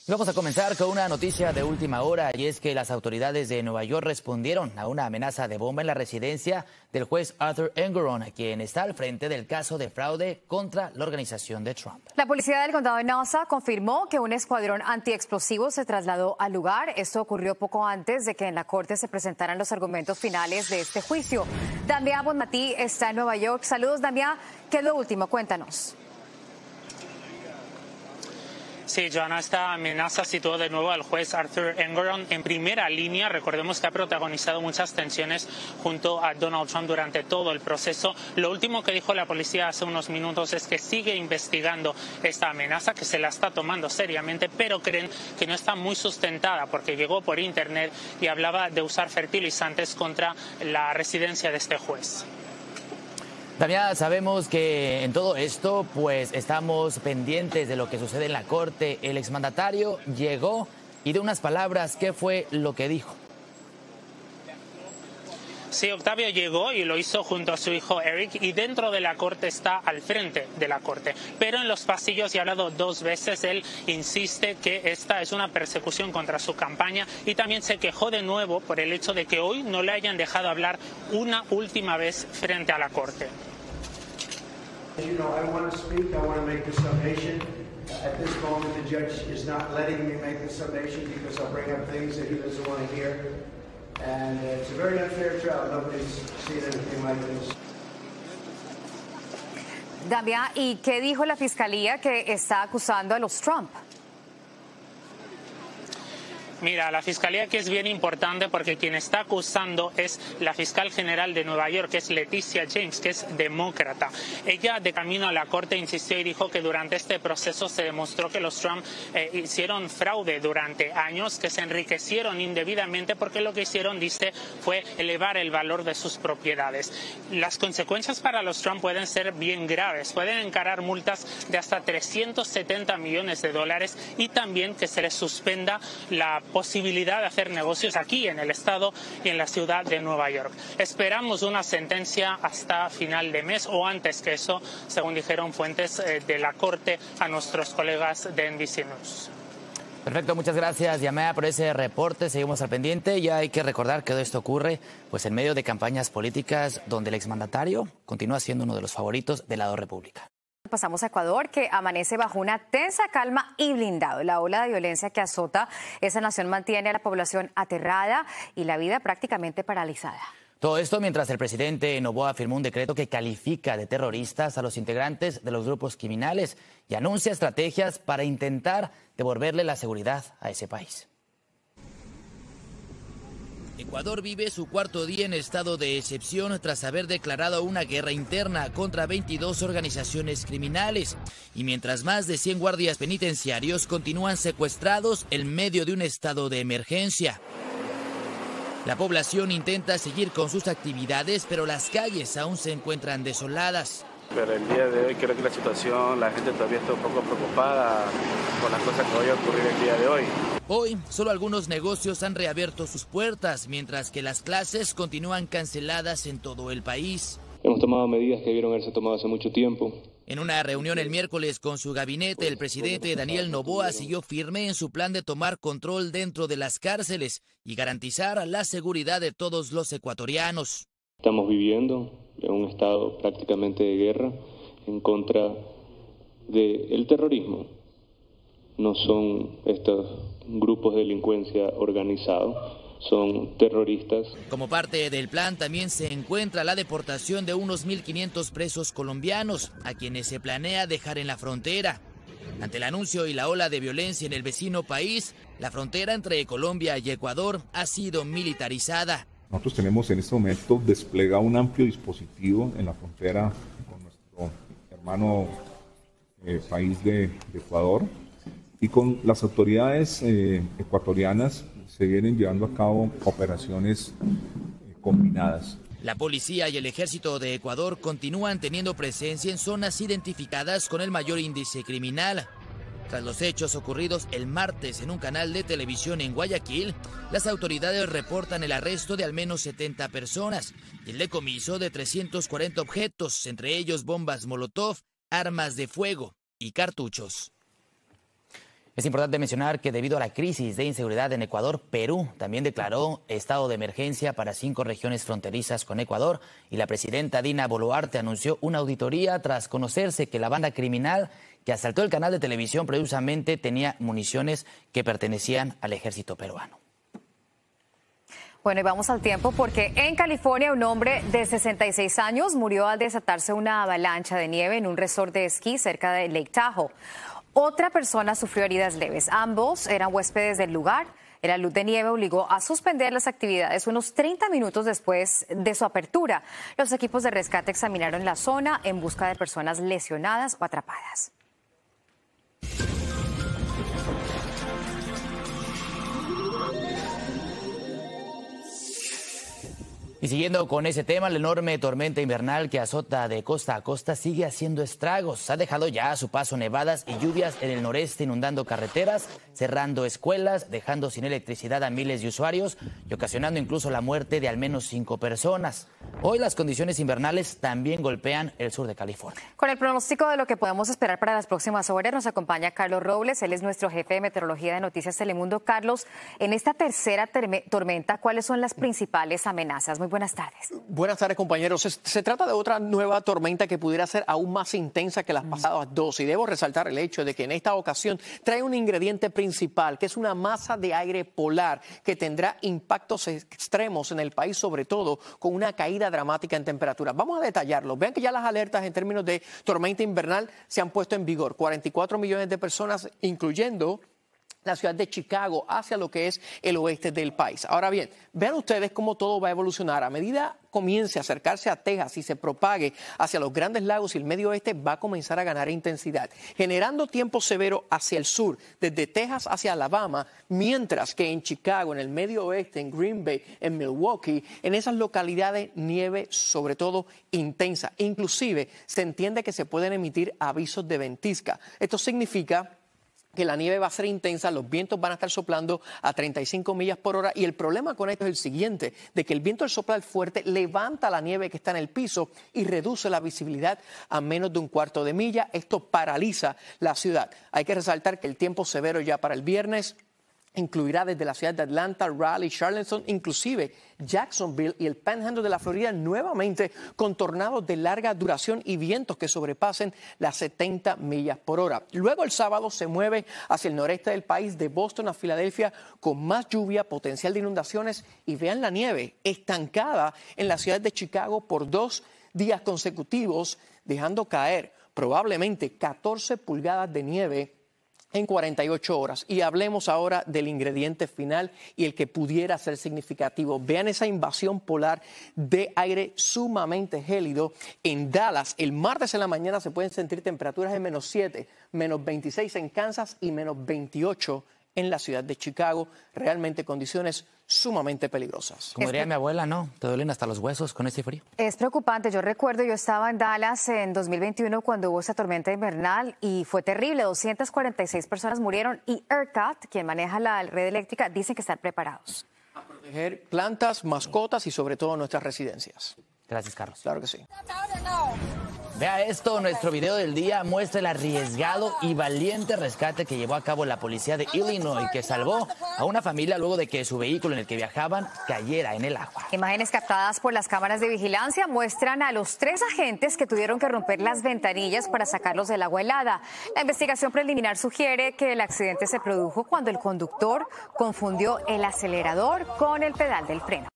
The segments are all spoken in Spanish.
Y vamos a comenzar con una noticia de última hora, y es que las autoridades de Nueva York respondieron a una amenaza de bomba en la residencia del juez Arthur Engoron, quien está al frente del caso de fraude contra la organización de Trump. La policía del condado de Nassau confirmó que un escuadrón antiexplosivos se trasladó al lugar. Esto ocurrió poco antes de que en la corte se presentaran los argumentos finales de este juicio. Damián Bonmatí está en Nueva York. Saludos, Damián. ¿Qué es lo último? Cuéntanos. Sí, Joana, esta amenaza situó de nuevo al juez Arthur Engoron en primera línea. Recordemos que ha protagonizado muchas tensiones junto a Donald Trump durante todo el proceso. Lo último que dijo la policía hace unos minutos es que sigue investigando esta amenaza, que se la está tomando seriamente, pero creen que no está muy sustentada porque llegó por internet y hablaba de usar fertilizantes contra la residencia de este juez. Damián, sabemos que en todo esto pues estamos pendientes de lo que sucede en la corte. El exmandatario llegó y de unas palabras, ¿qué fue lo que dijo? Sí, Octavio llegó y lo hizo junto a su hijo Eric, y dentro de la corte está al frente de la corte. Pero en los pasillos, y ha hablado 2 veces, él insiste que esta es una persecución contra su campaña, y también se quejó de nuevo por el hecho de que hoy no le hayan dejado hablar una última vez frente a la corte. And it's a very unfair trial. Nobody's seen anything like this. Damián, ¿y qué dijo la fiscalía que está acusando a los Trump? Mira, la fiscalía aquí es bien importante porque quien está acusando es la fiscal general de Nueva York, que es Leticia James, que es demócrata. Ella, de camino a la corte, insistió y dijo que durante este proceso se demostró que los Trump hicieron fraude durante años, que se enriquecieron indebidamente porque lo que hicieron, dice, fue elevar el valor de sus propiedades. Las consecuencias para los Trump pueden ser bien graves. Pueden encarar multas de hasta $370 millones y también que se les suspenda la posibilidad de hacer negocios aquí en el estado y en la ciudad de Nueva York. Esperamos una sentencia hasta final de mes o antes que eso, según dijeron fuentes de la corte a nuestros colegas de NBC News. Perfecto, muchas gracias, Yamea, por ese reporte. Seguimos al pendiente y hay que recordar que todo esto ocurre pues en medio de campañas políticas donde el exmandatario continúa siendo uno de los favoritos del lado republicano. Pasamos a Ecuador, que amanece bajo una tensa calma y blindado. La ola de violencia que azota esa nación mantiene a la población aterrada y la vida prácticamente paralizada. Todo esto mientras el presidente Noboa firmó un decreto que califica de terroristas a los integrantes de los grupos criminales y anuncia estrategias para intentar devolverle la seguridad a ese país. Ecuador vive su 4.º día en estado de excepción tras haber declarado una guerra interna contra 22 organizaciones criminales. Y mientras más de 100 guardias penitenciarios continúan secuestrados en medio de un estado de emergencia. La población intenta seguir con sus actividades, pero las calles aún se encuentran desoladas. Pero el día de hoy creo que la situación, la gente todavía está un poco preocupada por las cosas que vayan a ocurrir el día de hoy. Hoy, solo algunos negocios han reabierto sus puertas, mientras que las clases continúan canceladas en todo el país. Hemos tomado medidas que debieron haberse tomado hace mucho tiempo. En una reunión el miércoles con su gabinete, el presidente Daniel Noboa siguió firme en su plan de tomar control dentro de las cárceles y garantizar la seguridad de todos los ecuatorianos. Estamos viviendo en un estado prácticamente de guerra en contra del terrorismo. No son estos grupos de delincuencia organizados, son terroristas. Como parte del plan también se encuentra la deportación de unos 1.500 presos colombianos, a quienes se planea dejar en la frontera. Ante el anuncio y la ola de violencia en el vecino país, la frontera entre Colombia y Ecuador ha sido militarizada. Nosotros tenemos en este momento desplegado un amplio dispositivo en la frontera con nuestro hermano país de Ecuador, y con las autoridades ecuatorianas se vienen llevando a cabo operaciones combinadas. La policía y el ejército de Ecuador continúan teniendo presencia en zonas identificadas con el mayor índice criminal. Tras los hechos ocurridos el martes en un canal de televisión en Guayaquil, las autoridades reportan el arresto de al menos 70 personas y el decomiso de 340 objetos, entre ellos bombas Molotov, armas de fuego y cartuchos. Es importante mencionar que debido a la crisis de inseguridad en Ecuador, Perú también declaró estado de emergencia para 5 regiones fronterizas con Ecuador y la presidenta Dina Boluarte anunció una auditoría tras conocerse que la banda criminal que asaltó el canal de televisión precisamente tenía municiones que pertenecían al ejército peruano. Bueno, y vamos al tiempo porque en California un hombre de 66 años murió al desatarse una avalancha de nieve en un resort de esquí cerca de Lake Tahoe. Otra persona sufrió heridas leves. Ambos eran huéspedes del lugar. La luz de nieve obligó a suspender las actividades unos 30 minutos después de su apertura. Los equipos de rescate examinaron la zona en busca de personas lesionadas o atrapadas. Y siguiendo con ese tema, la enorme tormenta invernal que azota de costa a costa sigue haciendo estragos. Ha dejado ya a su paso nevadas y lluvias en el noreste, inundando carreteras, cerrando escuelas, dejando sin electricidad a miles de usuarios y ocasionando incluso la muerte de al menos 5 personas. Hoy las condiciones invernales también golpean el sur de California. Con el pronóstico de lo que podemos esperar para las próximas horas nos acompaña Carlos Robles. Él es nuestro jefe de meteorología de Noticias Telemundo. Carlos, en esta tercera tormenta, ¿cuáles son las principales amenazas? Muy buenas tardes. Buenas tardes, compañeros. Se trata de otra nueva tormenta que pudiera ser aún más intensa que las pasadas dos. Y debo resaltar el hecho de que en esta ocasión trae un ingrediente principal, que es una masa de aire polar que tendrá impactos extremos en el país, sobre todo con una caída dramática en temperatura. Vamos a detallarlo. Vean que ya las alertas en términos de tormenta invernal se han puesto en vigor. 44 millones de personas, incluyendo la ciudad de Chicago, hacia lo que es el oeste del país. Ahora bien, vean ustedes cómo todo va a evolucionar. A medida comience a acercarse a Texas y se propague hacia los Grandes Lagos y el medio oeste, va a comenzar a ganar intensidad, generando tiempo severo hacia el sur, desde Texas hacia Alabama, mientras que en Chicago, en el medio oeste, en Green Bay, en Milwaukee, en esas localidades, nieve sobre todo intensa. Inclusive se entiende que se pueden emitir avisos de ventisca. Esto significa que la nieve va a ser intensa, los vientos van a estar soplando a 35 millas por hora y el problema con esto es el siguiente, de que el viento al soplar fuerte levanta la nieve que está en el piso y reduce la visibilidad a menos de un cuarto de milla. Esto paraliza la ciudad. Hay que resaltar que el tiempo severo ya para el viernes incluirá desde la ciudad de Atlanta, Raleigh, Charleston, inclusive Jacksonville y el Panhandle de la Florida nuevamente con tornados de larga duración y vientos que sobrepasen las 70 millas por hora. Luego el sábado se mueve hacia el noreste del país, de Boston a Filadelfia, con más lluvia, potencial de inundaciones y vean la nieve estancada en la ciudad de Chicago por 2 días consecutivos, dejando caer probablemente 14 pulgadas de nieve en 48 horas. Y hablemos ahora del ingrediente final y el que pudiera ser significativo. Vean esa invasión polar de aire sumamente gélido en Dallas. El martes en la mañana se pueden sentir temperaturas de -7, -26 en Kansas y -28 en la ciudad de Chicago. Realmente condiciones sumamente peligrosas. Como diría mi abuela, ¿no? Te duelen hasta los huesos con este frío. Es preocupante. Yo recuerdo, yo estaba en Dallas en 2021 cuando hubo esa tormenta invernal y fue terrible. 246 personas murieron y ERCOT, quien maneja la red eléctrica, dicen que están preparados. A proteger plantas, mascotas y sobre todo nuestras residencias. Gracias, Carlos. Claro que sí. Vea esto, nuestro video del día muestra el arriesgado y valiente rescate que llevó a cabo la policía de Illinois, que salvó a una familia luego de que su vehículo en el que viajaban cayera en el agua. Imágenes captadas por las cámaras de vigilancia muestran a los 3 agentes que tuvieron que romper las ventanillas para sacarlos del agua helada. La investigación preliminar sugiere que el accidente se produjo cuando el conductor confundió el acelerador con el pedal del freno.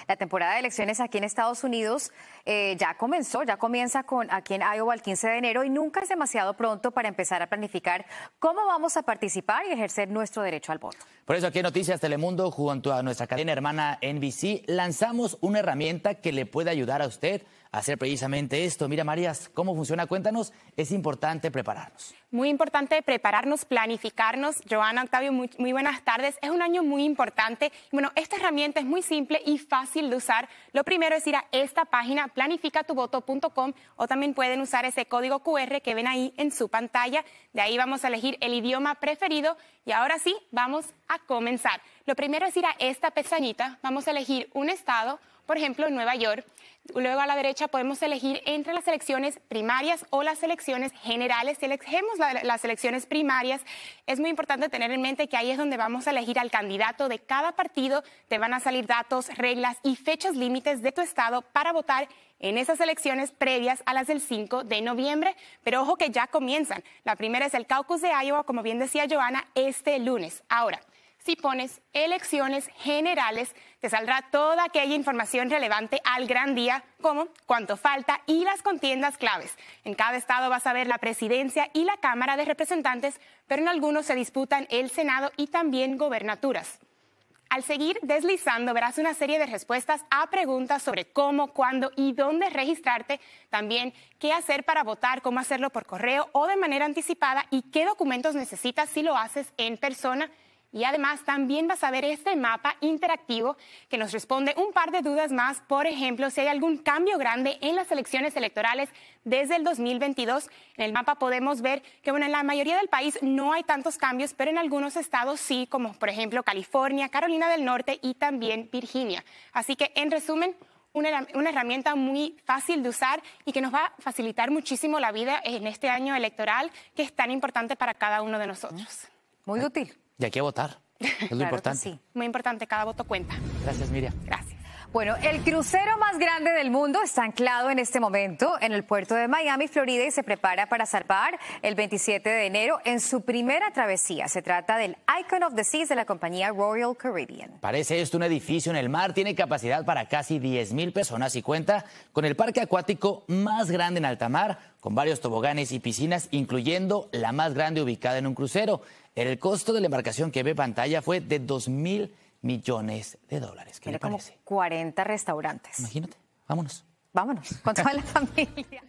La temporada de elecciones aquí en Estados Unidos ya comienza aquí en Iowa el 15 de enero y nunca es demasiado pronto para empezar a planificar cómo vamos a participar y ejercer nuestro derecho al voto. Por eso aquí en Noticias Telemundo, junto a nuestra cadena hermana NBC, lanzamos una herramienta que le puede ayudar a usted a hacer precisamente esto. Mira, Marías, ¿cómo funciona? Cuéntanos. Es importante prepararnos. Muy importante prepararnos, planificarnos. Joana, Octavio, muy buenas tardes. Es un año muy importante. Bueno, esta herramienta es muy simple y fácil de usar. Lo primero es ir a esta página, planificatuvoto.com, o también pueden usar ese código QR que ven ahí en su pantalla. De ahí vamos a elegir el idioma preferido y ahora sí, vamos a comenzar. Lo primero es ir a esta pestañita, vamos a elegir un estado. por ejemplo, en Nueva York. Luego a la derecha podemos elegir entre las elecciones primarias o las elecciones generales. Si elegimos las elecciones primarias, es muy importante tener en mente que ahí es donde vamos a elegir al candidato de cada partido. Te van a salir datos, reglas y fechas límites de tu estado para votar en esas elecciones previas a las del 5 de noviembre. Pero ojo que ya comienzan. La primera es el caucus de Iowa, como bien decía Joanna, este lunes. Ahora, si pones elecciones generales, te saldrá toda aquella información relevante al gran día, como cuánto falta y las contiendas claves. En cada estado vas a ver la presidencia y la Cámara de Representantes, pero en algunos se disputan el Senado y también gobernaturas. Al seguir deslizando, verás una serie de respuestas a preguntas sobre cómo, cuándo y dónde registrarte, también qué hacer para votar, cómo hacerlo por correo o de manera anticipada y qué documentos necesitas si lo haces en persona. Y además también vas a ver este mapa interactivo que nos responde un par de dudas más. Por ejemplo, si hay algún cambio grande en las elecciones electorales desde el 2022. En el mapa podemos ver que en la mayoría del país no hay tantos cambios, pero en algunos estados sí, como por ejemplo California, Carolina del Norte y también Virginia. Así que, en resumen, una herramienta muy fácil de usar y que nos va a facilitar muchísimo la vida en este año electoral que es tan importante para cada uno de nosotros. Muy útil. Y hay que votar. Es lo importante. Sí. Muy importante, cada voto cuenta. Gracias, Miriam. Gracias. Bueno, el crucero más grande del mundo está anclado en este momento en el puerto de Miami, Florida, y se prepara para zarpar el 27 de enero en su primera travesía. Se trata del Icon of the Seas de la compañía Royal Caribbean. Parece esto un edificio en el mar, tiene capacidad para casi 10,000 personas y cuenta con el parque acuático más grande en alta mar, con varios toboganes y piscinas, incluyendo la más grande ubicada en un crucero. El costo de la embarcación que ve en pantalla fue de $2,000 millones. ¿Qué le parece? Como 40 restaurantes. Imagínate, vámonos. Vámonos, con toda la familia.